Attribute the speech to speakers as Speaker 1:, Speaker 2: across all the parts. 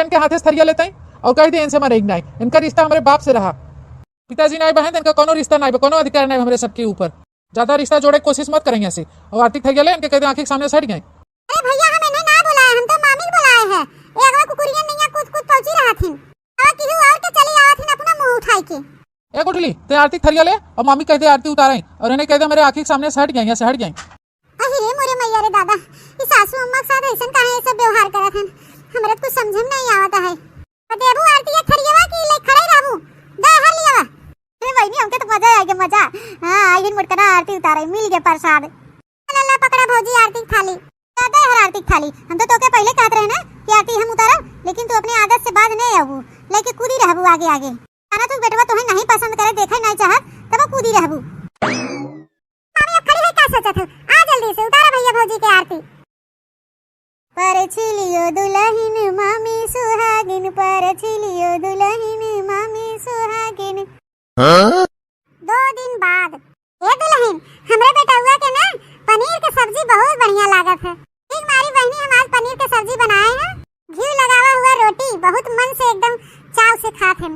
Speaker 1: बहन के हाथे थरिया लेते और कह दिए इनसे मरेगी नहीं, इनका रिश्ता हमारे बाप से रहा। पिताजी नहीं बहन, इनका कोनो रिश्ता नहीं, कोनो अधिकार नहीं हमारे सबके ऊपर। ज्यादा रिश्ता जोड़े कोशिश मत करेंगे ऐसे। और आर्थिक थरिया ले इनके कहते आंखी के सामने सट गए।
Speaker 2: अरे भैया हम इन्हें ना बुलाए, हम तो मामी बुलाए हैं। एक बार कुकुरिया नैया कूद कूद पहुंची रहा थी और किहू और के चली आवत थी अपना मुंह उठाई के।
Speaker 1: एक उठली ते आर्थिक थरिया ले और मामी कहते आरती उतारें और इन्हें कहते मेरे आंखी के सामने से हट गए, यहाँ से हट गए।
Speaker 2: अरे रे मोरे मैया रे दादा, इस सासू अम्मा के साथ ऐसा काहे सब व्यवहार करत हन, हमरा कुछ समझ में नहीं आवत है। देबू आरती एक थरियावा की ले खड़े रहबू, दे हर लियावा। ए वहीनी हमके तो मजा आ गया, मजा। हां आइन मुटकना आरती उतारे, मिल गया प्रसाद। अल्लाह पकड़ा भौजी आरती थाली, दे हर आरती थाली। हम तो तोके पहले कहत रहे ना कि आरती हम उतारा, लेकिन तू अपनी आदत से बाज नहीं आबू, लेके कूदी रहबू आगे आगे। खाना तू बेटवा तोहे नहीं पसंद करे, देखै नहीं चाहत, तब कूदी रहबू। मामी अब खड़ी है का सोचत है, आ जल्दी से उतारा भैया भौजी के आरती। पर छिलियो दुल्हन मामी सुहागिन, पर छिलियो दुल्हन मामी सुहागिन। 2 दिन बाद ए दुल्हन, हमरे बेटवा के ना पनीर के सब्जी बहुत बढ़िया लागत है। एक मारी बहनी हम आज पनीर के सब्जी बनाए हैं, घी लगावा हुआ रोटी, बहुत मन से एकदम चाव से खात हैं।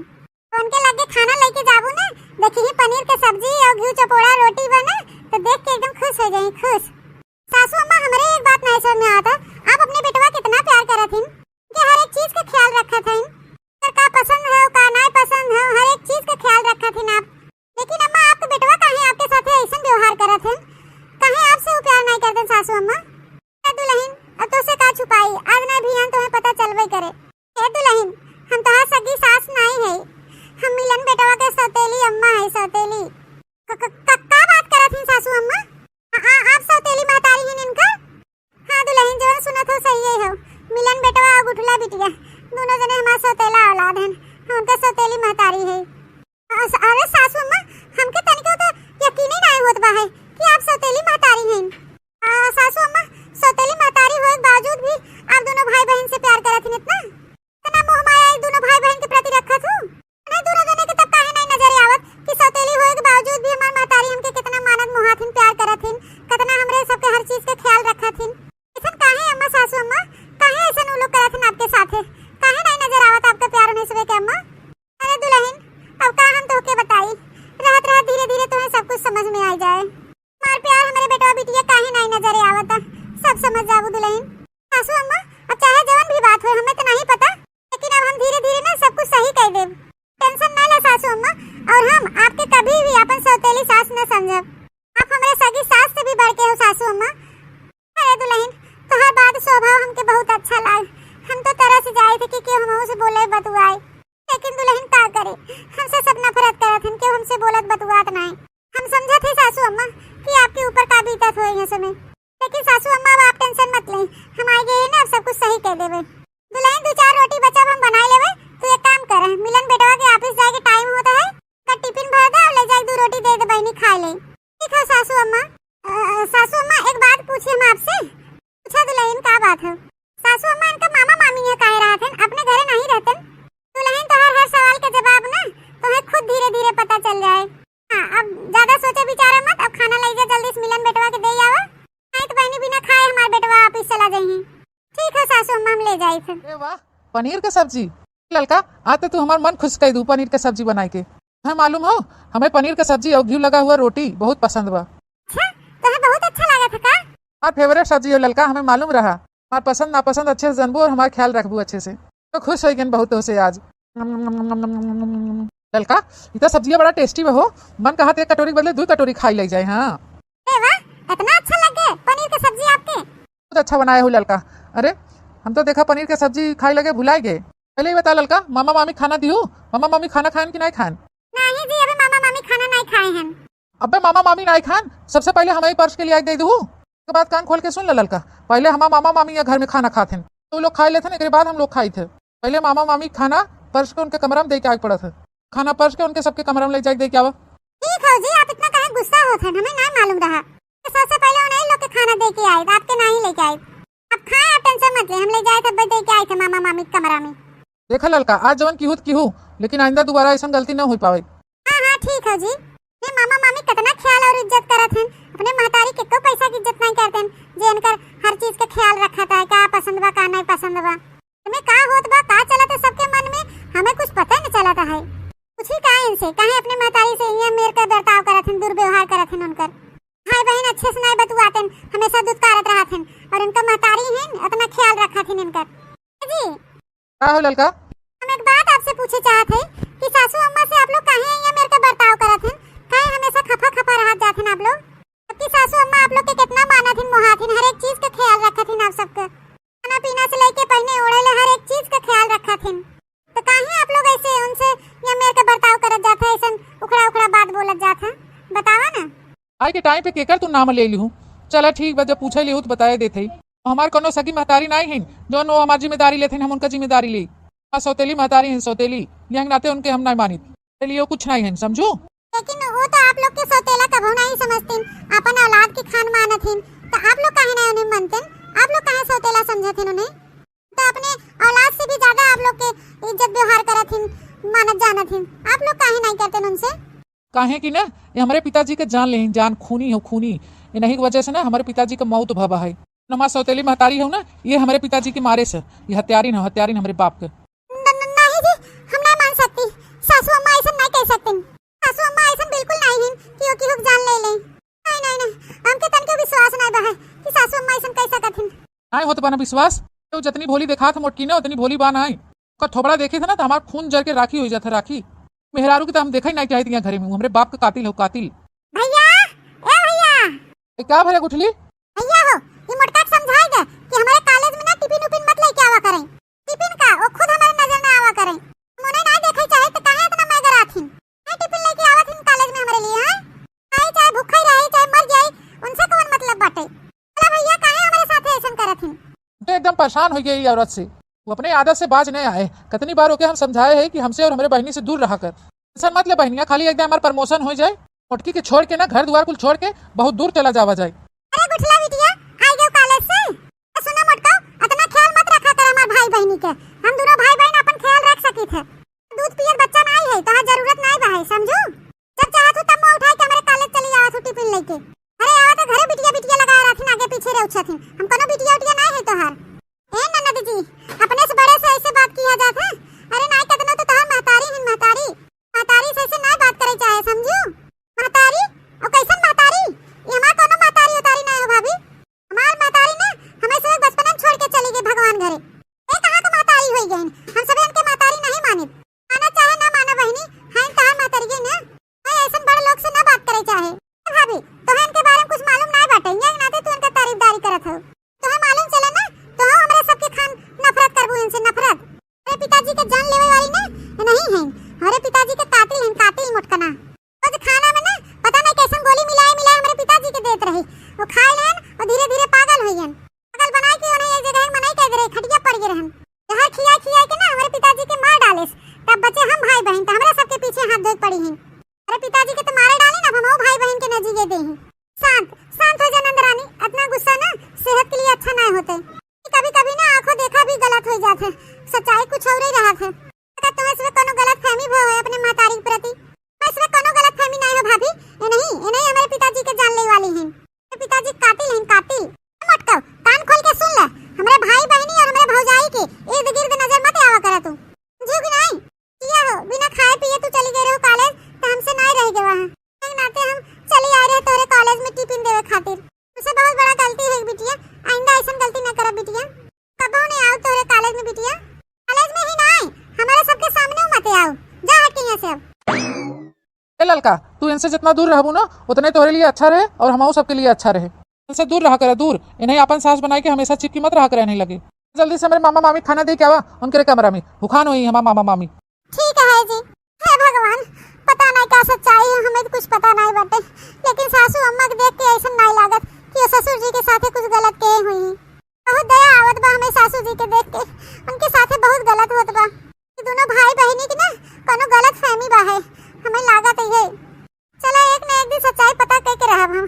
Speaker 2: तो उनके लगे खाना लेके जाबू ना, देखिए पनीर के सब्जी और घी चपोड़ा रोटी बना तो देख के एकदम खुश हो गई, खुश। सासू अम्मा हमरे एक बात नहीं समझ में आता, आप अपने बेटवा कितना प्यार करत हन कि हर एक चीज का ख्याल रखत हन, का पसंद है का नहीं पसंद है, हर एक चीज का ख्याल रखत हन आप। लेकिन अम्मा आपका बेटवा काहे आपके साथ ऐसा व्यवहार करत हन, काहे आपसे वो प्यार नहीं करते सासू अम्मा? ए दुल्हन अब तो से का छुपाई, आज ना भी हम तुम्हें पता चलबे करे। ए दुल्हन हम तो सगी सास नहीं है, हम मिलन बेटवा के सौतेली अम्मा है, सौतेली। का बात करत हन सासू अम्मा? आप सौतेली महतारी हैं इनका? हाँ दुल्हन जो सुनत हो सही है हो, मिलन बेटवा और गुठला बिटिया दोनों जने हमारा सौतेला औलाद हैं, उनका सौतेली महतारी है। अरे सासू अम्मा हमके तनिको तो यकीन ही नहीं होत बा है कि आप सौतेली महतारी हैं। सासू अम्मा सौतेली महतारी होए के बावजूद भी आप दोनों भाई बहन से प्यार करत हैं, इतना मोह माया दोनों भाई बहन के प्रति रखत हो। नहीं दोनों जने के तब काहे नहीं नजर आवत कि सौतेली होए के बावजूद भी हमार महतारी हमके कितना मानत मोहाथिन, प्यार करत हैं, कितना हमरे सबके हर चीज का ख्याल रखत हैं। ऐसा काहे अम्मा सासू अम्मा, काहे ऐसा उ लोग करत हैं आपके साथे, काहे नहीं नजर आवत आपका प्यार होने से के अम्मा? अरे दुल्हन अब का हम तोके बताई, रात रात धीरे धीरे तुम्हें सब कुछ समझ में आ जाए। मार प्यार हमारे बेटवा बिटिया काहे नहीं नजर आवता, सब समझ जाबू दुल्हन। सासू अम्मा अब चाहे जवन भी बात हो हमें तो नहीं पता, लेकिन अब हम धीरे धीरे ना सब कुछ सही कर देब, टेंशन ना ले सासू अम्मा। और हम आपके कभी भी अपन सौतेली सास न समझब, आप हमारे सगी सास से भी बढ़ के हो सासू अम्मा। अरे दुल्हन तोहार बात स्वभाव हमके बहुत अच्छा लाग, हम तो तरह से जाए थे कि क्यों हम से बोले बतुआए, लेकिन दुल्हन का करे हमसे सब नफरत करत हन, क्यों हमसे बोलत बतुआत नहीं। हम समझत है सासू अम्मा कि आपके ऊपर का बीतत होई है समय, लेकिन सासू अम्मा अब आप टेंशन मत लें, हम आए गए ना अब सब कुछ सही कर देबे। दुल्हन 2-4 रोटी बचा हम बना लेबे, तू एक काम कर, मिलन बेटवा के ऑफिस जाए के टाइम होता है, का टिफिन भर दे और ले जाए 2 रोटी दे दे बहनी खा ले। ठीक है सासू अम्मा। सासू अम्मा एक बात पूछे हम आपसे? पूछा दुल्हन का बात है? सासू अम्मा इनका मामा मामी है कह रहा थे, अपने घरे नहीं रहते? दुल्हन तो हर सवाल का जवाब ना तुम्हें खुद धीरे धीरे पता चल जाए। हाँ अब ज्यादा सोचे विचारे मत, अब खाना ले जा जल्दी से मिलन बेटवा के दे आवा, नहीं तो बहनी बिना खाए हमारे बेटवा ऑफिस चला जाए। ठीक है सासू अम्मा हम ले जाए थे।
Speaker 1: अरे वाह पनीर के सब्जी ललका, आते तू हमार मन खुश कर दू पनीर के सब्जी बनाए के। हमें मालूम हो हमें पनीर के सब्जी और घी लगा हुआ रोटी बहुत पसंद बा।
Speaker 2: अच्छा तुम्हें बहुत अच्छा लगा था का?
Speaker 1: हमार फेवरेट सब्जी हो ललका, हमें मालूम रहा, हमार पसंद नापसंद अच्छे से जानबू और हमारा ख्याल रखबू अच्छे से, तो खुश हो गए बहुत हो से आज। ललका इतना सब्जियां बड़ा टेस्टी हो, मन कहा 1 कटोरी बदले 2 कटोरी खाई ले जाए। हाँ
Speaker 2: इतना अच्छा लगे पनीर की सब्जी आपके?
Speaker 1: बहुत अच्छा बनाए हो ललका। अरे हम तो देखा पनीर के सब्जी खाई लगे भुलाए गए। पहले ही बता ललका, मामा मामी खाना दियो, मामा मामी खाना खान कि नहीं खान?
Speaker 2: नहीं जी अभी मामा मामी खाना नहीं खाए हैं।
Speaker 1: अबे मामा मामी नहीं खान, सबसे पहले हमारी पर्स के लिए दे दू, उसके बाद कान खोल के सुन ले ललका, पहले हमारा मामा मामी या घर में खाना खाते हैं तो लोग खा लेते ना, बाद हम लोग खाए थे। पहले मामा मामी खाना पर्स के उनके कमरा में दे के आगे पड़ा था, खाना पर्स के उनके सबके कमरा में ले जाके दे के आवा।
Speaker 2: ठीक है जी, आप इतना काहे गुस्सा होते हैं, हमें नहीं मालूम रहा। सबसे पहले उन्हें लोग के खाना दे के आए, आपके नहीं लेके आए। आप खाए, आप टेंशन मत ले, हम ले जाए थे दे के आए थे मामा मामी के कमरा में।
Speaker 1: देखा ललका आज जवन की हूँ, लेकिन आइंदा दोबारा ऐसा गलती न हो पावे।
Speaker 2: हाँ ठीक है जी, ये मामा मामी कितना ख्याल और इज्जत करत हैं, अपने महतारी के को पैसा की इज्जत नहीं करते हैं, जे इनकर हर चीज का ख्याल रखा था, का पसंद बा का नहीं पसंद बा, तुम्हें का होत बा का चलत अच्छे से नहीं बतुआते, हमेशा दूध कारत रहते और उनका महतारी है अपना ख्याल रखा थी इनका। जी
Speaker 1: का हो ललका?
Speaker 2: हम एक बात आपसे पूछे चाहते हैं कि सासू अम्मा से आप लोग काहे यहाँ मेरे का बर्ताव करत हैं, काहे हमेशा खफा खफा रहत जाते हैं आप लोग? आपकी सासू अम्मा आप लोग के कितना मानत हैं, मोहात हैं, हर एक चीज का ख्याल रखत हैं आप सबका, खाना पीना से लेके पहने ओढ़े ले हर एक चीज का ख्याल रखत हैं। तो काहे आप लोग ऐसे उनसे या मेरे का बर्ताव करत जाते हैं, ऐसा उखड़ा उखड़ा बात बोलत जाते हैं? बतावा ना।
Speaker 1: आज के टाइम पे केकर तू नाम ले लिहूँ? चला ठीक बा, जब पूछे लिहूँ तो बताए देते। हमार कोनो सगी महतारी नहीं है जो नो हमार जिम्मेदारी लेते हैं, हम उनका जिम्मेदारी ली। सौतेली महतारी हैं, सौतेली यहाँ नाते उनके हम नहीं मानित, चलिए कुछ नहीं है, समझू।
Speaker 2: लेकिन वो तो आप लोग के सौतेला कभो नहीं समझते, अपन औलाद की खान मानत हैं, तो आप लोग काहे नहीं उन्हें मानते? आप लोग काहे सौतेला समझत हैं उन्हें? तो अपने औलाद से भी ज्यादा आप लोग के इज्जत व्यवहार करत हैं, मानत जानत हैं, आप लोग काहे नहीं करते उनसे?
Speaker 1: काहे कि ना ये हमारे पिताजी के जान ले, जान खूनी हो खूनी, ये नहीं की वजह से ना हमारे पिताजी का मौत भवा है। हमारा सौतेली महतारी हो ना, ये हमारे पिताजी के मारे से, ये हत्यारीन हो, हत्यारीन हमारे बाप के।
Speaker 2: नहीं जी, हम नहीं मान सकती, सासू अम्मा ऐसा नहीं कह सकती, सासू अम्मा ऐसा बिल्कुल नहीं है कि वो की जान ले ले। नहीं नहीं नहीं, हमके तन के विश्वास नहीं बा है कि सासू अम्मा ऐसा कह सकत हैं।
Speaker 1: नहीं होत बना विश्वास, तो जितनी भोली देखा था मोटकी ना उतनी भोली बान आई, का थोबड़ा देखे थे ना तो हमारा खून जर के राखी हो जाता, राखी मेहरारू की तो हम देखा ही नहीं चाहती यहाँ घरे में, हमारे बाप का कातिल हो, कातिल।
Speaker 2: भैया ए भैया,
Speaker 1: क्या भैया गुठली?
Speaker 2: भैया हो ये मोटका समझाएगा कि हमारे कॉलेज में ना टिफिन उपिन मत लेके आवा करें, टिफिन का वो खुद हमारे नजर ना आवा करें, मोने नहीं देखे चाहे तो काहे इतना मैगर आथिन, नहीं टिफिन लेके आवत इन कॉलेज में हमारे लिए। हां खाए चाहे भूखा ही रहे चाहे मर जाए, उनसे कौन मतलब बाटे? बोला भैया काहे हमारे साथ ऐसा करत हैं?
Speaker 1: तो एकदम परेशान हो गई औरत से, वो अपने आदत से बाज नहीं आए। कितनी बार होके हम समझाए हैं कि हमसे और हमारे बहनी से दूर रहा कर, ऐसा मतलब बहनिया खाली एकदम हमारा प्रमोशन हो जाए, मोटकी के छोड़ के ना घर द्वार कुल छोड़ के बहुत दूर चला जावा जाए।
Speaker 2: अरे गुठला बिटिया आई गयो कॉलेज से, सुना मोटका इतना ख्याल मत रखा कर हमार भाई बहनी के, हम दोनों भाई बहन अपन ख्याल रख सकी थे। दूध पियर बच्चा नहीं है तो जरूरत नहीं बा है, समझू। जब चाहत हो तब मैं उठाई के हमारे कॉलेज चली जावत हूं टिफिन लेके। अरे आवा तो घरे बिटिया बिटिया लगा रखिन, आगे पीछे रह उछथिन, हम कोनो बिटिया उटिया नहीं है तोहार। ए ननद जी अपने से बड़े से ऐसे बात किया जात है? अरे नहीं कतनो तो तोहार महतारी है, महतारी महतारी से ऐसे नहीं बात करे चाहे, समझू। महतारी और कैसन महतारी? ये हमार कोनो महतारी उतारी नहीं हो भाभी, हमार महतारी ने हमें सब बचपन में छोड़ के चली गई भगवान घरे। ए कहां का महतारी होई गई, हम सब इनके महतारी नहीं मानित, माना चाहे ना माना बहनी हां तहार महतारी है ना। हां ऐसन बड़े लोग से ना बात करे चाहे। भाभी तो इनके बारे में कुछ मालूम नहीं बाटे, ये नाते तू इनका तारीफदारी करत हो, तो हम मालूम चले ना तो हम हमरे सबके खान नफरत करबू इनसे, नफरत। अरे पिताजी के जान लेवे वाली ना नहीं है, हमारे पिताजी के कातिल हैं, कातिल मोटकना। रोज खाना में ना पता नहीं कैसन गोली मिलाए मिलाए हमारे पिताजी के देत रही, वो खाए लेन और धीरे धीरे पागल होइयन, पागल बनाए के उन्हें एक जगह मनाई कह दे रहे, खटिया पड़ गए रहन, जहर खिया खिया के ना हमारे पिताजी के मार डालेस, तब बचे हम भाई बहन, तो हमरा सबके पीछे हाथ धोई पड़ी हैं। अरे पिताजी के तो मारे डाले ना, हम भाई बहन के न जीए दे हैं। शांत शांत हो जा नंदरानी, इतना गुस्सा ना सेहत के लिए अच्छा नहीं होता, कभी कभी ना आंखों देखा भी गलत हो जाता है, सच्चाई कुछ और ही रहा है। अगर तुम्हें इसमें कोनो गलत फहमी हो है अपने महतारी के प्रति, इसमें कोनो गलत फहमी नहीं हो भाभी, ये नहीं हमारे पिताजी के जान ले वाली हैं, मेरे पिताजी कातिल हैं, कातिल। मटका कान खोल के सुन ले, हमारे भाई बहनी और हमारे भौजाई के इर्द गिर्द नजर मत आवा करा तू, समझी कि नहीं? किया हो बिना खाए पिए तू चली गई रहो कॉलेज, तो हमसे नहीं रह गए वहां, नहीं नाते हम चली आ रहे तोरे कॉलेज में टिफिन देवे खातिर, तुझसे बहुत बड़ा गलती है बिटिया, आइंदा ऐसा गलती न करा बिटिया, कबो नहीं आओ तोरे कॉलेज में बिटिया, कॉलेज में ही नहीं हमारे सबके सामने मत आओ, जा हट के यहाँ से अब।
Speaker 1: ए ललका तू इनसे जितना दूर रहबू ना उतने तोरे लिए अच्छा रहे और हमारे सबके लिए अच्छा रहे, इनसे दूर रहा करे, दूर इन्हें अपन सास बनाए के हमेशा चिपकी मत रहा करे, नहीं लगे। जल्दी से मेरे मामा मामी खाना दे के आवा, उनके कमरा में भूखान हुई हमारा मामा मामी।
Speaker 2: ठीक है जी, हे भगवान पता नहीं क्या सच्चाई है, हमें तो कुछ पता नहीं बटे, लेकिन सासू अम्मा के देख के ऐसा नहीं लागत कि ससुर जी के साथ कुछ गलत किए हुई हैं। बहुत दया आवत बा हमें सासू जी के देख के, उनके साथ बहुत गलत होत बा, ये दोनों भाई बहनी की ना कोनो गलत फहमी बा है, हमें लागत है। चलो एक न एक दिन सच्चाई पता करके रहब हम,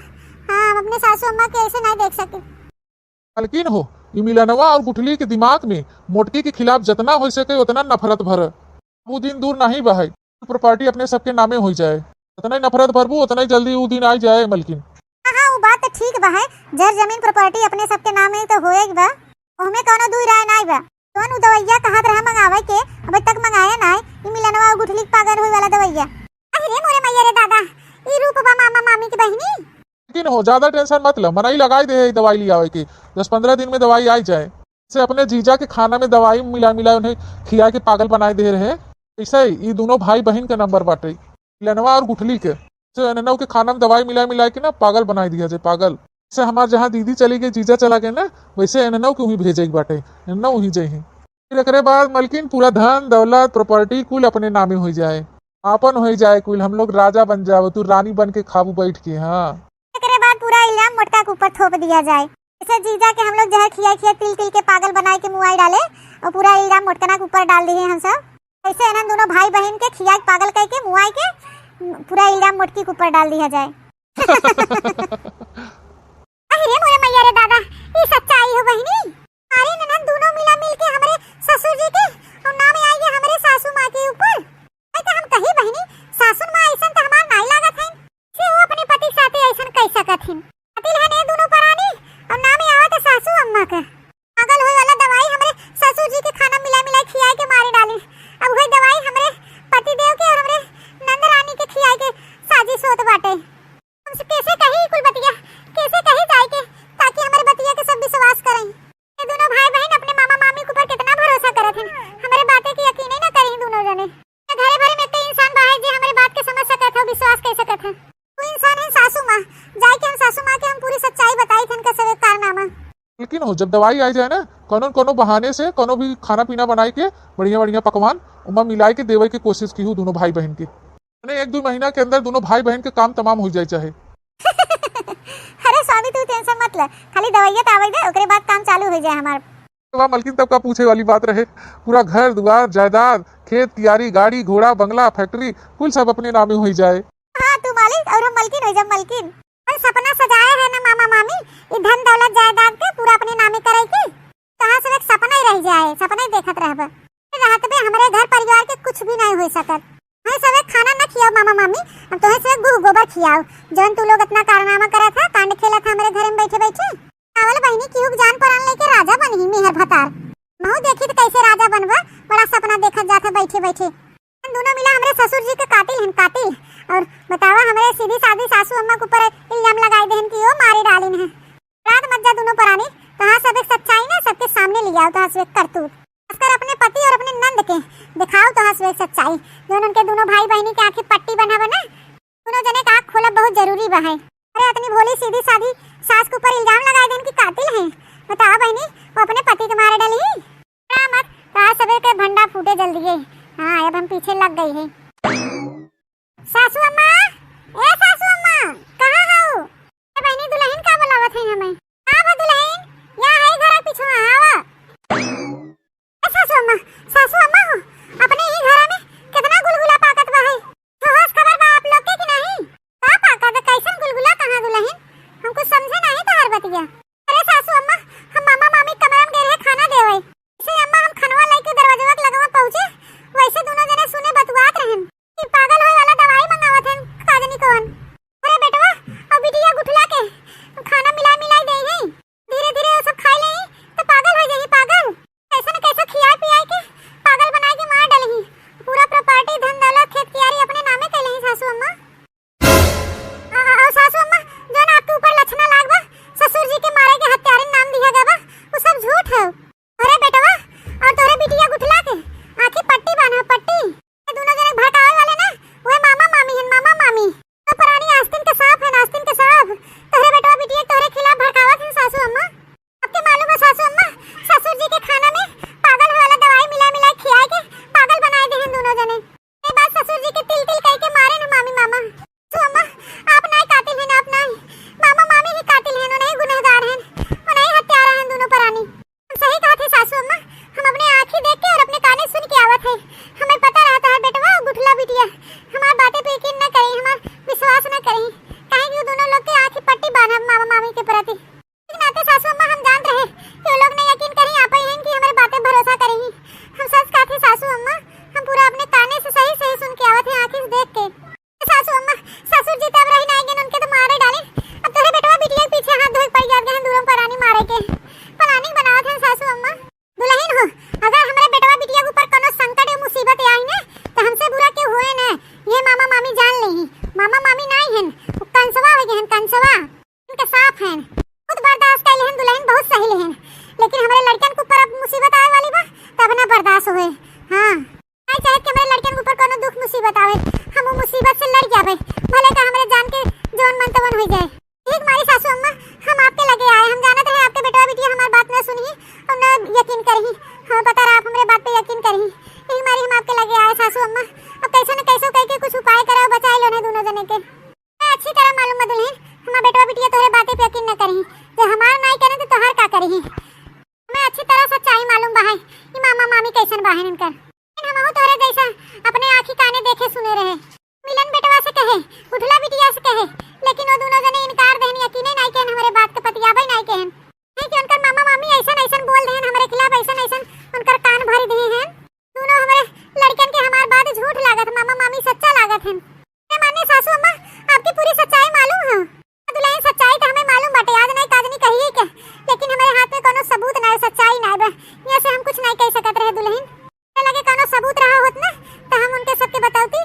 Speaker 2: हाँ हम अपने सासू अम्मा के ऐसे नहीं देख सके।
Speaker 3: मालकिन हो ये मिलनवा और गुठली के दिमाग में मोटकी के खिलाफ जितना हो सके उतना नफरत भर, वो दिन दूर नहीं बहाई, प्रॉपर्टी अपने सबके नामे हो जाए, उतना ही नफरत भरबू उतना ही जल्दी वो दिन आ जाए मलकिन।
Speaker 2: हाँ वो बात तो ठीक बा है, जर जमीन प्रॉपर्टी अपने सबके नामे तो होएगी बा, ओहमे कोनो दूर राय नहीं बा। कौन दवाइया कहात रहा मंगावे के, अबे तक मंगाया नहीं, ई मिलनवा और गुठली पागल होए वाला दवाइया। अरे मोरे मैया रे दादा, ई रूप बा मामा मामी की बहनी,
Speaker 3: लेकिन हो ज्यादा टेंशन मत लो, मनाई लगाई दे दवाई लिया आवे की 10-15 दिन में दवाई आई जाए। से अपने जीजा के खाना में दवाई मिला मिला उन्हें खिया के पागल बनाए दे रहे। ऐसे ही ये दोनों भाई बहन के नंबर बाटे, लनवा और गुठली के। से अननव के खाना में दवाई मिला मिला के ना पागल बनाई दिया जाए, पागल। से हमारे जहाँ दीदी चली गई, जीजा चला गया ना, वैसे अननव के वहीं भेजे बाटे, अननव वहीं जाही। फिर एक बाद मलकिन पूरा धन दौलत प्रॉपर्टी कुल अपने नामे हो जाए, आपन हो जाए कुल, हम लोग राजा बन जाओ, तू रानी बन के खाबू बैठ के। हाँ,
Speaker 2: एकरे बाद पूरा इल्जाम मोटका के ऊपर थोप दिया जाए। जैसे जीजा के हम लोग जहर खिया खिया तिल तिल के पागल बनाए के मुआई डाले और पूरा इल्जाम मोटकना के ऊपर डाल दिए हम सब। ऐसे इन दोनों भाई बहन के खिया के पागल कह के मुआई के पूरा इल्जाम मोटकी के ऊपर डाल दिया जाए। अरे मोरे मैया रे दादा, ये सच्चाई हो बहिनी। अरे ननद दोनों मिला मिल के हमारे ससुर जी के और नाम आई गए हमारे सासू माँ के ऊपर। ऐसे हम कही बहिनी सासू माँ ऐसा तो हमार नहीं लागत है, से वो अपने पति साथे ऐसा कह सकत है। अतिल है ने दोनों परानी और नाम आवत सासू अम्मा का। पागल होए वाला दवाई हमारे ससुर जी के खाना मिला मिला खियाए के मारे डाले। अब वही दवाई हमारे पति देव के और हमारे नंद रानी के खियाए के साजिश होत बाटे। हमसे कैसे कही कुल बतिया, कैसे कही जाए के ताकि हमारे बतिया के सब विश्वास करें। ये दोनों भाई बहन अपने मामा मामी के ऊपर कितना भरोसा करत हैं, हमारे बातें की यकीन ही ना करें दोनों जने। घरे भरे में तो इंसान बाहर जे हमारी बात के समझ सकत है, विश्वास कर सकत है। वो इंसान है सासू माँ, जाए के हम सासू माँ के हम पूरी सच्चाई बताई थन का सब कारनामा।
Speaker 3: लेकिन हो जब दवाई आई जाए ना, कोनो बहाने से कोनो भी खाना पीना बनाई के बढ़िया बढ़िया पकवान उमा मिलाई के देवे की कोशिश की हूँ दोनों भाई बहन की। 1-2 महीना के अंदर दोनों भाई बहन के काम तमाम हो जाए चाहे।
Speaker 2: अरे स्वामी तू टेंशन मत ले, खाली दवाइयाँ आवे दे, ओकरे बाद काम चालू हो जाए हमार।
Speaker 3: वहाँ मलकिन तब का पूछे वाली बात रहे, पूरा घर दुआर जायदाद खेत कियारी गाड़ी घोड़ा बंगला फैक्ट्री कुल सब अपने नामे हो जाए।
Speaker 2: हाँ तू मालिक और हम मलकिन हो जब मलकिन। और सपना सजाया है ना मामा मामी, ये धन दौलत जायदाद के पूरा अपने नामे करे के। कहाँ से एक सपना ही रह जाए, सपना ही देखत रहबा। रात में हमारे घर परिवार के कुछ भी नहीं हो सकत। हमें सब खाना न खियाओ मामा मामी, हम तो सब गुह गोबर खियाओ। जौन तू लोग इतना कारनामा करा था, कांड खेला था हमारे घर में बैठे बैठे। आवल बहनी की हुक जान परान लेके राजा बनही मेहर भतार। महू देखी तो कैसे राजा बनवा, बड़ा सपना देखत जाता बैठे बैठे। हम दोनों मिला हमारे ससुर जी के कातिल हैं, कातिल। और बतावा हमारे सीधी सादी सासू अम्मा के ऊपर इल्जाम लगाई देहन कि वो मारे डालिन है। रात मत जा दोनों परानी, कहाँ सब एक सच्चाई ना सबके सामने ले आओ, तो हंस एक करतूत खासकर अपने पति और अपने नंद के दिखाओ, तो हंस एक सच्चाई जो उनके दोनों भाई बहनी के आंखें पट्टी बना बना। दोनों जने का आँख खोला बहुत जरूरी बा है। अरे इतनी भोली सीधी सादी सास के ऊपर इल्जाम लगाए देन कि कातिल है। बताओ बहनी वो अपने पति के मारे डाली मत, कहा सबे के भंडा फूटे जल्दी है। हाँ अब हम पीछे लग गई है। सासू अम्मा, ए सासू अम्मा कहाँ हो? बहनी दुल्हन का बुलावत है हमें। आवा दुल्हन, यहाँ है घर पीछे आवा। ए सासू अम्मा हो अपने ही घर में कितना गुलगुला पाकत बा है। तो होश खबर बा आप लोग के कि नहीं? का पाकत कैसन गुलगुला कहाँ दुल्हन? हमको समझे नहीं तो हर बतिया। अरे सासू अम्मा हम मामा मामी कमरा में गए रहे खाना देवे। इसे अम्मा हम खनवा लेके दरवाजा तक लगवा पहुंचे, वैसे दोनों जने सुने बतुआत रहन कि पागल होए वाला दवाई मंगावत हैं काजनी कौन। अरे बेटवा और बिटिया गुठला के खाना मिलाई दे हैं, धीरे धीरे वो सब खा ले तो पागल हो जाही। पागल कैसा न कैसा खियाई पियाई के पागल बनाए के मार डालही। पूरा प्रॉपर्टी धन दौलत खेत कियारी अपने नामे कर लेही सासू अम्मा। सासू अम्मा जो ना आपके ऊपर लक्षणा लागबा ससुर जी के लेकिन हमारे लड़कन के ऊपर अब मुसीबत आए वाली बा तब ना बर्दाश्त होए। हां आई चाहे कि हमारे लड़कन के ऊपर कोनो दुख मुसीबत आवे, हम वो मुसीबत से लड़ जावे, भले का हमारे जान के जोन मन तवन हो जाए। ठीक मारी सासू अम्मा, हम आपके लगे आए, हम जानत रहे आपके बेटा बिटिया हमारी बात न सुनी और न यकीन करही। हमें पता रहा आप हमारे बात पे यकीन करही, यही मारी हम आपके लगे आए सासू अम्मा। अब कैसे न कैसे कह के कुछ उपाय करो, बचाए लो ना दोनों जने के। अच्छी तरह मालूम बा दुल्हन, हमारा बेटा बिटिया तोहरे बातें पे यकीन न करही, जो हमार नहीं करे तो तोहर का करही। हमें अच्छी तरह सच्चाई मालूम बा है कि मामा मामी कैसन बाहन इनकर। हम तोहरे जैसा अपने आँखी काने देखे सुने रहे, मिलन बेटवा से कहे, उठला बिटिया से कहे, लेकिन वो दोनों जने इनकार देहन, यकीन नहीं कहन हमारे बात के पतियाबे नहीं कहन। नहीं कि उनकर मामा मामी ऐसा ऐसा बोल देहन हमारे खिलाफ, ऐसा उनकर कान भर दिए हैं। दोनों हमारे लड़कन के हमार बात झूठ लागत, मामा मामी सच्चा लागत हैं। माने सासू अम्मा आपकी पूरी सच्चाई मालूम है। दुल्हन सच्चाई तो हमें मालूम बाटे, आज नहीं काज नहीं कहिए के, लेकिन हमारे हाथ में कोनो सबूत ना है, सच्चाई ना है, यहाँ से हम कुछ नहीं कह सकत रहे। दुल्हन लगे कोनो सबूत रहा होत ना तो हम उनके सबके बताती,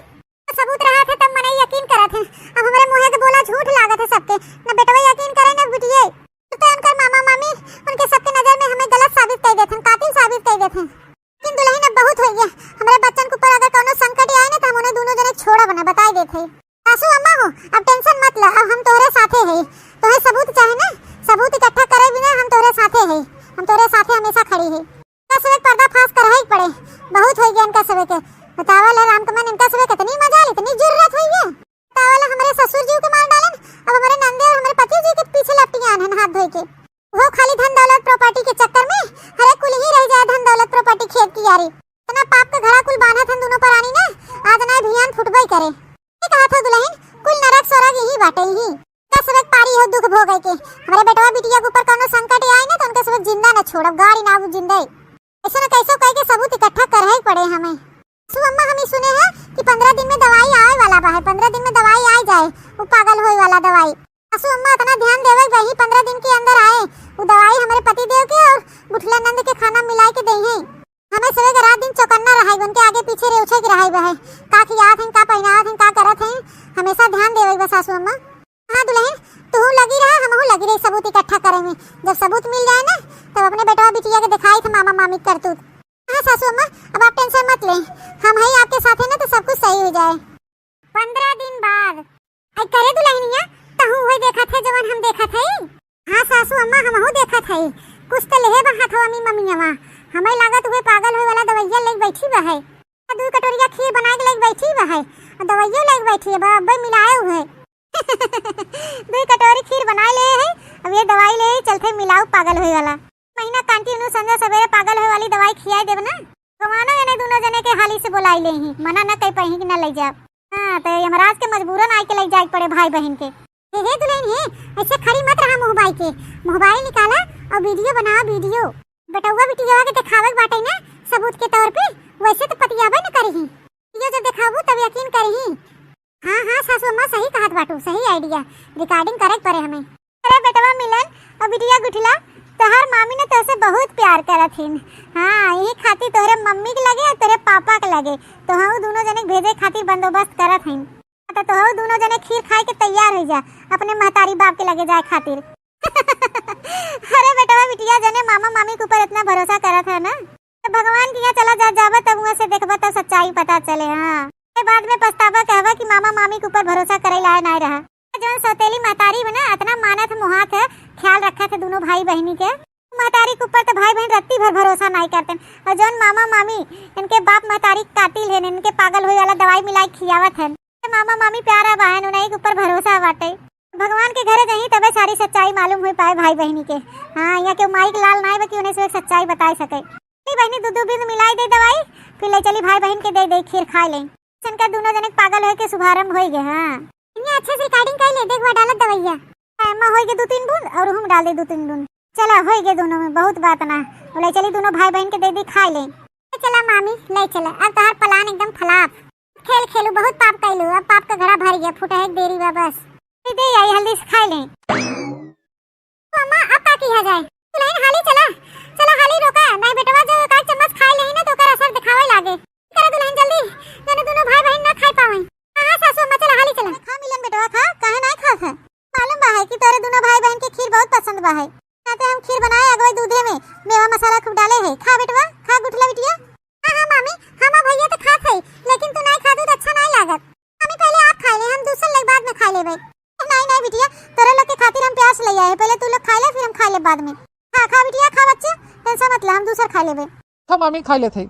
Speaker 2: सबूत रहा था तब मने यकीन करत है। अब हमारे मुंह के बोला झूठ लागत है सबके, न बेटवा यकीन करे न बिटिए, तो उनकर मामा मामी उनके सबके नजर में हमें गलत साबित कर देते, कातिल साबित कर देते। लेकिन दुल्हन अब बहुत हो गया, हमारे बच्चन के ऊपर अगर कोनो संकट आए ना तो हम उन्हें दोनों जने छोड़ब ना, बताई देते। सासू अम्मा हो अब टेंशन मत लो, अब हम तोहरे साथे है। तोहे सबूत चाहे ना, सबूत इकट्ठा करे बिना हम तोहरे साथे है, हम तोहरे साथे हमेशा खड़ी है। इनका सबे पर्दा फाश कर ही पड़े, बहुत हो गया इनका सबे के। बतावल राम कमन इनका सबे कितनी मजा ली, इतनी जरूरत हुई है। बतावल हमारे ससुर जी के मार डालन, अब हमारे नंदे और हमारे पति जी के पीछे लपटी आन हाथ धोए के। वो खाली धन दौलत प्रॉपर्टी के चक्कर में हरे कुल ही रह जाए, धन दौलत प्रॉपर्टी खेत की यारी। इतना पाप का घड़ा कुल बांधा था दोनों परानी ने, आज ना भियान फुटबई करे। ये कहा था दुल्हन कुल नरक स्वर्ग यही बाटे ही, का सबक पारी हो दुख भोग के। हमारे बेटवा बिटिया के ऊपर कोनो संकट आए ना तो उनके सबक जिंदा न छोड़ब, गाड़ी ना वो जिंदा ऐसे न कैसे कह के सबूत इकट्ठा कर ही पड़े हमें। सु अम्मा हम सुने हैं कि 15 दिन में दवाई आए वाला बा है, 15 दिन में दवाई आ जाए, वो पागल होए वाला दवाई। सासू अम्मा इतना ध्यान देवे वही 15 दिन के अंदर आए वो दवाई हमारे पति देव के और बुठला नंद के खाना मिला के दे हैं। हमें सवे के रात दिन चौकन्ना रहा, उनके आगे पीछे रेउछे के रहा है, का खियात हैं, का पहनात हैं, का करत हैं, हमेशा ध्यान देवे बा सासू अम्मा। हाँ दुल्हन तू लगी रहा, हम लगी रही सबूत इकट्ठा करे में। जब सबूत मिल जाए ना तब अपने बेटवा बिटिया के दिखाई थे मामा मामी करतूत। हाँ सासू अम्मा अब आप टेंशन मत लें, हम है आपके साथ है ना तो सब कुछ सही हो जाए। 15 दिन बाद आई करे दुल्हनिया तहु वही देखा थे जवन हम देखा थे। हाँ सासू अम्मा हम हो देखा थे, कुछ तो लेहे बा हाथवा में मम्मीवा, हमें लागत हुए पागल होए वाला दवाइया लेके बैठी बा है, 2 कटोरिया खीर बना के लेके बैठी बा है, और दवाइया लेके बैठी है, अब मिलाए हुए 2 कटोरी खीर बनाए ले है, अब ये दवाई ले चलते मिलाओ पागल होए वाला। महीना कंटिन्यू संजा सवेरे पागल होए वाली दवाई खियाई देब ना, गवाना ने दोनों जने के हाली से बुलाई ले ही, मना न कह पही कि न ले जा। हां तो यमराज के मजबूरन आके ले जाए पड़े भाई बहन के। हे दुल्हन हे ऐसे खड़ी मत रहा, मोबाइल के मोबाइल निकाला और वीडियो बना, वीडियो बेटवा बिटिया के दिखावे बाटे ना सबूत के तौर पे, वैसे तो पतियाबे न करही, ये जो दिखाबू तब यकीन करही। हाँ हाँ सासू अम्मा सही कहत बाटू, सही आइडिया, रिकॉर्डिंग करे पड़े हमें। अरे बेटवा मिलन और बिटिया गुठला तोहर मामी ने तोसे बहुत प्यार करत हिन। हाँ यही खातिर तोहरे मम्मी के लगे और तेरे पापा के लगे तो हम दोनों जने भेजे खातिर बंदोबस्त करत हिन, तो तोहू दोनों जने खीर खाए के तैयार हो जा अपने महतारी बाप के लगे जाए खातिर। अरे बेटवा बिटिया जने मामा मामी के ऊपर इतना भरोसा करत है ना, तो भगवान की यहाँ चला जा जाबा तब वहाँ से देखबा तो सच्चाई पता चले। हाँ बाद में पछतावा कहवा कि मामा मामी के ऊपर भरोसा करे लायक नहीं रहा। जौन सौतेली महतारी बना इतना मानत मोहात है, ख्याल रखा थे दोनों भाई बहनी के, महतारी के ऊपर तो भाई बहन रत्ती भर भरोसा नहीं करते। और जौन मामा मामी इनके बाप महतारी कातिल है, इनके पागल हुए वाला दवाई मिलाई खियावत है, मामा मामी प्यारा बहन उन्हीं के ऊपर भरोसा बाटे। भगवान के घरे जहीं तबे सारी सच्चाई मालूम हो पाए भाई बहनी के। हाँ यहाँ के माइक लाल नहीं बा कि उन्हें से सच्चाई बता सके। बहनी दूध भी मिलाई दे दवाई, फिर ले चली भाई बहन के दे खीर खा ले, इनका दोनों जने पागल हो के शुभारंभ हो गए। हाँ इन्हें अच्छे से रिकॉर्डिंग कर ले, देख वो डालत दवाइया अम्मा हो गए 2-3 बूंद और हम डाल दे 2-3 बूंद, चला हो गए दोनों में बहुत बात ना। ले चली दोनों भाई बहन के दे खा ले। चला मामी ले चला, अब तोहर प्लान एकदम खलाफ, खेल खेलू बहुत पाप कैलू, अब पाप का घड़ा भर गया, फुटा एक देरी बा बस दे आई हल्दी से खा ले। अम्मा अब का किया जाए, दुल्हन हाली चला चला हाली रोका नहीं बेटवा, जो एक चम्मच खा ले ना तो कर असर दिखावे लागे। करे दुल्हन जल्दी दोनों भाई बहन ना खा पावे। हां सासू अम्मा चला हाली चला, खा मिलन बेटवा खा, काहे नहीं खा है, मालूम बा है कि तोरे दोनों भाई बहन के खीर बहुत पसंद बा है, तो हम खीर बनाए अगवे दूधे में मेवा मसाला खूब डाले है। खा बेटवा, खा गुठला बिटिया। हां मामी, हम भैया तो खात है, लेकिन तू नहीं खादू तो अच्छा नहीं लागत। मम्मी पहले आप खा ले, हम दूसरे लोग बाद में खा लेबे। नहीं बिटिया, तोरे लोग के खातिर हम प्यास ले आए, पहले तू लोग खा ले फिर हम खा ले बाद में। खा बिटिया, खा बच्चे, टेंशन मत ले, हम दूसरा खा लेबे।
Speaker 1: हम मामी खा लेते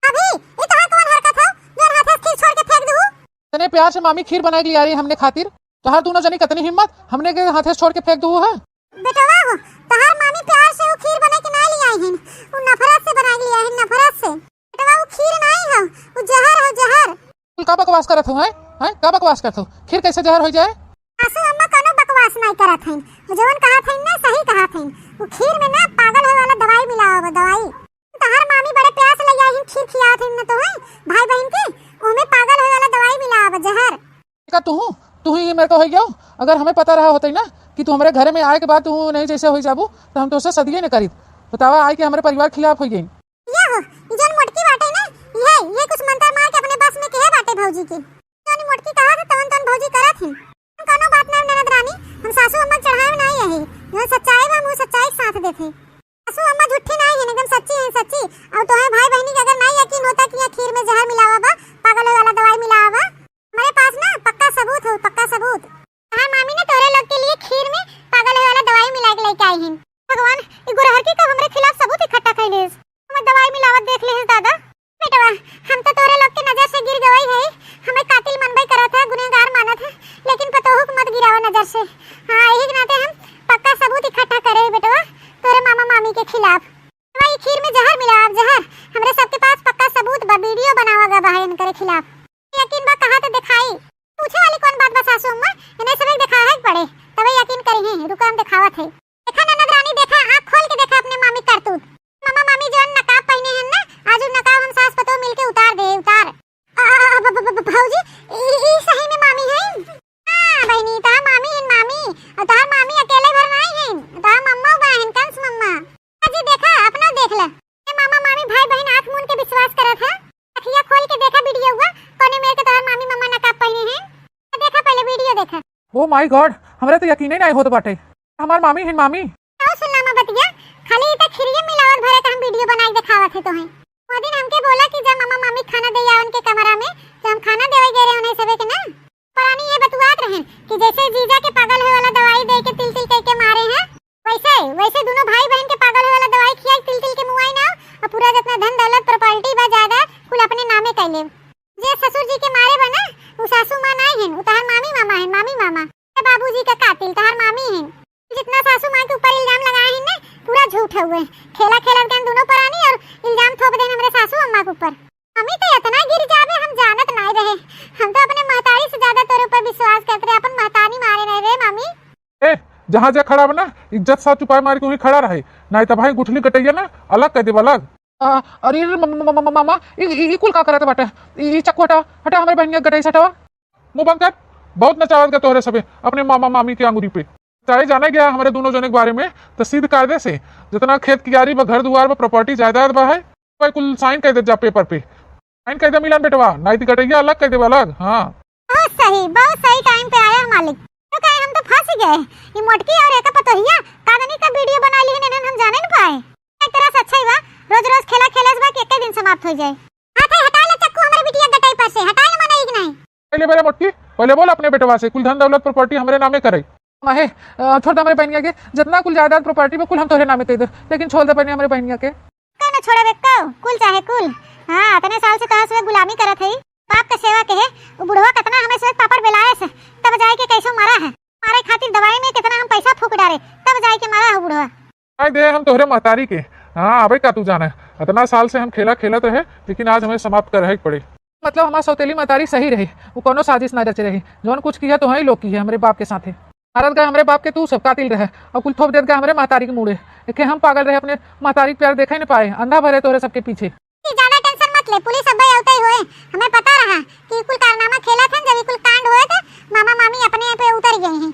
Speaker 2: अभी ये कहां कौन हरकत है जो हाथ से खीर छोड़ के फेंक दूं?
Speaker 1: तने प्यार से मामी खीर बना के लिए आ रही हमने खातिर, तो हर दोनों जनी कितनी हिम्मत हमने के हाथे से छोड़ के फेंक दू है।
Speaker 2: बेटवा हो, तहार मामी प्यार से वो खीर बना के ना ले आई हैं, वो नफरत से बना के ले आई हैं, नफरत से। बेटवा वो खीर नहीं है, वो जहर है, जहर।
Speaker 1: तू का बकवास करत हो? हैं का बकवास करत हो? खीर कैसे जहर हो जाए?
Speaker 2: आसू अम्मा कोनो बकवास नहीं करत हैं, जवन कहत हैं ना सही कहत हैं। वो खीर में ना पागल होए वाला दवाई मिला होगा, दवाई। तहार मामी बड़े प्यार से ले आई हैं, खीर खियात हैं ना तो है भाई बहन के, ओमे पागल होए वाला दवाई मिला होगा, जहर।
Speaker 1: का तू ही मेरे को हो गया। अगर हमें पता रहा होता ना कि तू हमारे घर में आए के बाद तू नहीं जैसे हो जाबू, तो हम तो उससे सदिये न करी। बतावा आए कि हमारे परिवार खिलाफ हो गई।
Speaker 2: ये हो जन मोटकी बाटे ना, ये कुछ मंत्र मार के अपने बस में कहे बाटे भौजी के। जोनी मोटकी कहा था तवन भौजी करत हैं। हम कोनो बात नहीं ननद रानी, हम सासू अम्मा चढ़ाए नहीं है, जो सच्चाई बा मुंह सच्चाई के साथ देथे। सासू अम्मा झूठी नहीं है, एकदम सच्ची है, सच्ची। और तो है भाई बहनी के अगर नहीं यकीन होता कि ये खीर में जहर मिला हुआ बा, पागल वाला दवाई मिला हुआ, हमारे पास ना पक्का सबूत हो, पक्का सबूत। हां मामी ने तोरे लोग के लिए खीर में पागल वाला दवाई मिला के लेके आई हैं। भगवान, ये गुरहर की कब हमरे खिलाफ सबूत इकट्ठा कइले। हम दवाई मिलावत देख ले दादा। बेटवा, हम तो तोरे लोग के नजर से गिर गई है, हमें कातिल मनबई करत है, गुनहगार मानत है, लेकिन पतोहू को मत गिराओ नजर से। हां यही के नाते हम पक्का सबूत इकट्ठा करे बेटवा तोरे मामा मामी के खिलाफ। भाई खीर में जहर मिला, अब जहर हमरे सबके पास पक्का सबूत बा, वीडियो बनावागा बा इनके खिलाफ। यकीन बा कहा तो दिखाई, पूछे वाली कौन बात बा सासू अम्मा, इन्हें सब दिखा है पड़े तबे यकीन करी है। रुको हम दिखावत है। देखा ननद रानी, देखा आंख खोल के देखा अपने मामी करतूत। मामा मामी जो नकाब पहने हैं ना, आज उन नकाब हम सास पतो मिलके उतार दे, उतार। भौजी ई सही में मामी है? हां बहनी, ता मामी है, मामी। और ता मामी अकेले घर नहीं है, ता मम्मा बहन कंस मम्मा। जी देखा, अपना देख ले। ये मामा मामी भाई बहन आंख मूंद के विश्वास करत है। अखियां खोल के देखा वीडियो हुआ, कोने मेरे के तोहर मामी मम्मा नकाब पहने हैं। देखा पहले वीडियो देखा।
Speaker 1: ओ माय गॉड, हमरा तो यकीन ही नहीं होत बाटे हमार मामी है, मामी।
Speaker 2: आओ सुनना मा बतिया, खाली इता खिरिये मिलावल भरे त हम वीडियो बना के दिखावत है तो है। वो दिन हमके बोला कि जब मामा मामी खाना दे आवन के कमरा में, तो हम खाना देवे गए रहे उन्हें सबे के ना। पुरानी ये बतुआत रहे कि जैसे जीजा के पागल होए वाला दवाई दे के तिल तिल करके मारे हैं, वैसे दोनों भाई बहन के पागल होए वाला दवाई खियाई तिल तिल के मुआई ना, और पूरा जितना धन दौलत प्रॉपर्टी बा जायदाद कुल अपने नामे कैले। जे ससुर जी के मारे बना वो सासू मां नहीं है, वो तहार मामी मामा है, मामी मामा। ते बाबूजी का कातिल तहार मामी है। जितना सासू मां के ऊपर इल्जाम लगाए हैं ना, पूरा झूठ हुए। खेला खेलन के दोनों परानी और इल्जाम थोप देन हमरे सासू अम्मा के ऊपर। हमें तो इतना गिर जावे हम जानत नहीं रहे। हम तो अपने महतारी से ज्यादा तोरे ऊपर विश्वास करते रहे, अपन महतारी मारे नहीं रे मामी।
Speaker 3: ए जहाँ जा खड़ा बना, इज्जत साथ चुपाए मार के वहीं खड़ा रहे, नहीं तो भाई गुठली कटैया ना अलग कह देव अलग।
Speaker 1: अरे मामा ई कुल का करत बाटे? ई चक्कू हटा हटा, हमारे बहन के गटाई से हटावा।
Speaker 3: मुंह बंद कर, बहुत नचावत का तोहरे सबे अपने मामा मामी के अंगूरी पे। चाहे जाना गया हमारे दोनों जने के बारे में, तो सीध कायदे से जितना खेत कियारी बा, घर दुआर बा, प्रॉपर्टी जायदाद बा है, कोई कुल साइन कर दे जा पेपर पे। साइन कर दे मिलन बेटवा, नहीं तो कटैया अलग कर दे अलग। हाँ
Speaker 2: बहुत सही टाइम पे आया मालिक। तो कहे हम तो फंस गए। ये मोटकी और एक पतोहिया कादनी का वीडियो बना ली है, हम जाने न पाए। एक तरह से अच्छा ही बा, रोज खेला खेलस बा कि एक दिन समाप्त हो जाए। हाथ हटा ले चक्कू हमारे बिटिया गटाई पर से, हटा ले मना ही नहीं।
Speaker 3: पहले मेरे मोटकी, पहले बोल अपने बेटवा से कुल धन दौलत प्रॉपर्टी हमारे नामे करे।
Speaker 1: माहे छोड़ दे हमारे बहनिया के, जितना कुल जायदाद प्रॉपर्टी में कुल हम तोहरे नामे कह दे, लेकिन छोड़ दे पहले हमारे बहनिया के।
Speaker 2: कहना छोड़े बेक्का, कुल चाहे कुल। हां इतने साल से तोहर से गुलामी करत है, बाप के सेवा के है। वो बुढ़वा कितना हमें से पापड़ बेलाए से, तब जाए के कैसे मारा है। मारे खातिर दवाई में कितना हम पैसा फूक डाले, तब जाए के मारा है बुढ़वा।
Speaker 3: आई दे हम तोहरे महतारी के। हाँ अबे का तू जाना है, इतना साल से हम खेला खेलत रहे, लेकिन आज हमें समाप्त कर रहे पड़े।
Speaker 1: मतलब हमारा सौतेली महतारी सही रही, वो कोनो साजिश ना रचे रही। जौन कुछ किया तो ही लोग की है हमारे बाप के साथे। मारत गए हमारे बाप के, तू सब कातिल रहे, और कुल थोप देत गए हमारे महतारी के मुड़े। देखे हम पागल रहे, अपने महतारी के प्यार देखा ही नहीं पाए, अंधा भरे तोरे सबके पीछे।
Speaker 2: ज्यादा टेंशन मत ले, पुलिस अब आवते ही होए। हमें पता रहा कि कुल कारनामा खेला था, जब कुल कांड हुए थे मामा मामी अपने पे उतर गए हैं।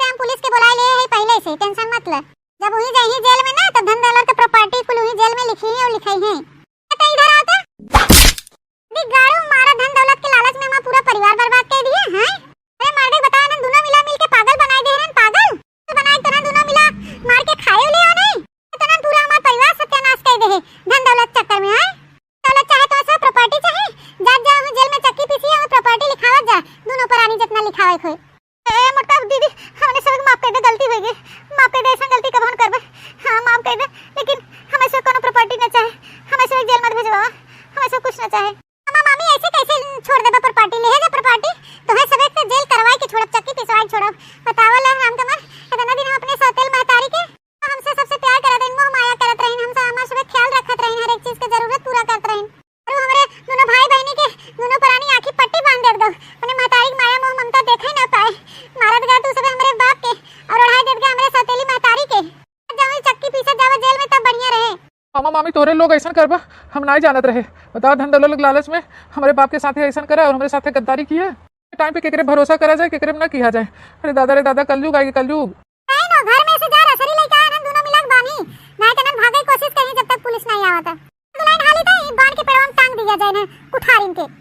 Speaker 2: हम पुलिस के बुलाए ले है पहले से, टेंशन मत ले। जब वही जाई जेल में ना, तो धन दौलत की प्रॉपर्टी कुल वही जेल में लिखी है और लिखाई है। तो इधर आता दिगाड़ू मारा धन दौलत के लालच में मां पूरा परिवार बर्बाद कर दिए हैं। अरे मार दे, बता ना दोनों मिला मिल के पागल बनाए दे रहे हैं, पागल तो बनाए तो ना होगी, माफ कर दे, ऐसा गलती कबो न करबे। हां माफ कर दे, लेकिन हमें से कोनो प्रॉपर्टी न चाहे, हमें से जेल मत भेजवा, हमें से कुछ न चाहे। मामा मामी ऐसे कैसे छोड़ देबा प्रॉपर्टी, ले जा प्रॉपर्टी तो है सबे के जेल करवाई के छोड़ब, चक्की पिसवाई छोड़ब। बतावल राम कमल, इतना दिन हम अपने सौतेल महतारी के हमसे सबसे प्यार करत रहिन, मोह माया करत रहिन, हमसे हमार सब ख्याल रखत रहिन, हर एक चीज के जरूरत पूरा करत रहिन। और हमरे दोनों भाई बहनी के दोनों प्राणी आंखी पट्टी बांध देत गो, अपने महतारी की माया मोह ममता देखे न पाए, मारत गए तू सब हमरे बाप के और ओढ़ाई देत गए हमरे सौतेली महतारी के। जब चक्की पीसे जावे जेल में तब बढ़िया रहे।
Speaker 1: मामा मामी तोरे लोग ऐसा करबा हम नहीं जानत रहे। बताओ धन दौलत के लालच में हमारे बाप के साथ ऐसा करा और हमारे साथ गद्दारी किया। टाइम पे केकरे भरोसा करा जाए, केकरे में ना किया जाए। अरे दादा कलयुग आएगी, कलयुग।
Speaker 2: नहीं नो, घर में से जा रसरी लइका आनन दोनों मिलक बानी, नहीं त न भागे कोशिश करी जब तक पुलिस नहीं आवता। दुलाइन हाली त ई बांध के पेड़वा में टांग दिया जाए ना कुठारिन के।